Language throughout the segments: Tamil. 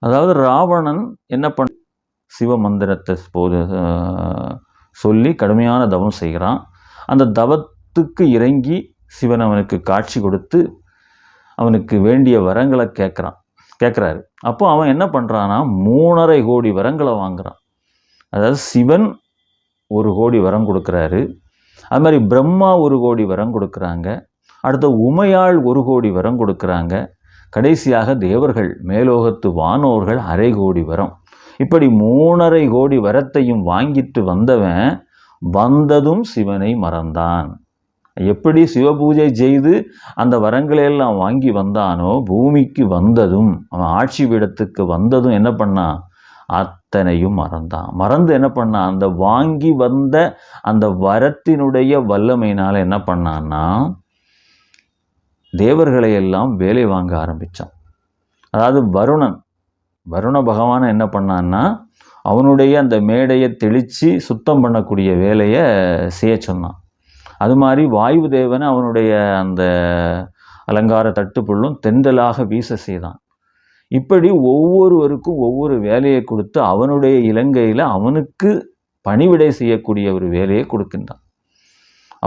அதாவது ராவணன் என்ன பண்ண, சிவ மந்திரத்தை சொல்லி கடுமையான தவம் செய்கிறான். அந்த தவத்துக்கு இறங்கி சிவன் அவனுக்கு காட்சி கொடுத்து அவனுக்கு வேண்டிய வரங்களை கேட்குறாரு. அப்போ அவன் என்ன பண்ணுறான்னா 3.5 கோடி வரங்களை வாங்குறான். அதாவது சிவன் 1 கோடி வரம் கொடுக்குறாரு, அது மாதிரி பிரம்மா 1 கோடி வரம் கொடுக்குறாங்க, அடுத்த உமையாள் 1 கோடி வரம் கொடுக்குறாங்க, கடைசியாக தேவர்கள் மேலோகத்து வானோர்கள் 1/2 கோடி வரம். இப்படி 3.5 கோடி வரத்தையும் வாங்கிட்டு வந்தவன் வந்ததும் சிவனை மறந்தான். எப்படி சிவபூஜை செய்து அந்த வரங்களையெல்லாம் வாங்கி வந்தானோ, பூமிக்கு வந்ததும் அவன் ஆட்சி பீடத்துக்கு வந்ததும் என்ன பண்ணான், அத்தனையும் மறந்தான். மறந்து என்ன பண்ணான், அந்த வாங்கி வந்த அந்த வரத்தினுடைய வல்லமையினால் என்ன பண்ணான்னா தேவர்களையெல்லாம் வேலை வாங்க ஆரம்பித்தான். அதாவது வருண பகவான் என்ன பண்ணான்னா அவனுடைய அந்த மேடையை தெளித்து சுத்தம் பண்ணக்கூடிய வேலையை செய்ய சொன்னான். அது மாதிரி வாயு தேவனை அவனுடைய அந்த அலங்கார தட்டுப்புள்ளும் தென்றலாக வீச செய்தான். இப்படி ஒவ்வொருவருக்கும் ஒவ்வொரு வேலையை கொடுத்து அவனுடைய இலங்கையில் அவனுக்கு பணிவிடை செய்யக்கூடிய ஒரு வேலையை கொடுக்கின்றான்.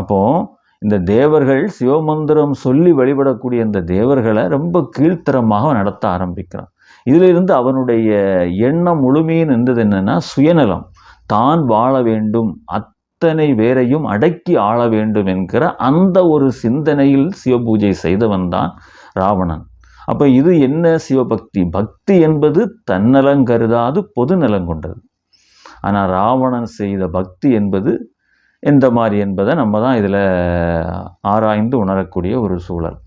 அப்போது இந்த தேவர்கள் சிவமந்திரம் சொல்லி வழிபடக்கூடிய இந்த தேவர்களை ரொம்ப கீழ்த்தரமாக நடத்த ஆரம்பிக்கிறான். இதிலிருந்து அவனுடைய எண்ணம் முழுமையும் இருந்தது என்னன்னா, சுயநலம், தான் வாழ வேண்டும், அத்தனை பேரையும் அடக்கி ஆள வேண்டும் என்கிற அந்த ஒரு சிந்தனையில் சிவபூஜை செய்தவன் தான் ராவணன். அப்போ இது என்ன சிவபக்தி? பக்தி என்பது தன்னலம் கருதாது பொது நலம் கொண்டது. ஆனால் ராவணன் செய்த பக்தி என்பது எந்த மாதிரி என்பதை நம்ம தான் இதில் ஆராய்ந்து உணரக்கூடிய ஒரு சூழல்.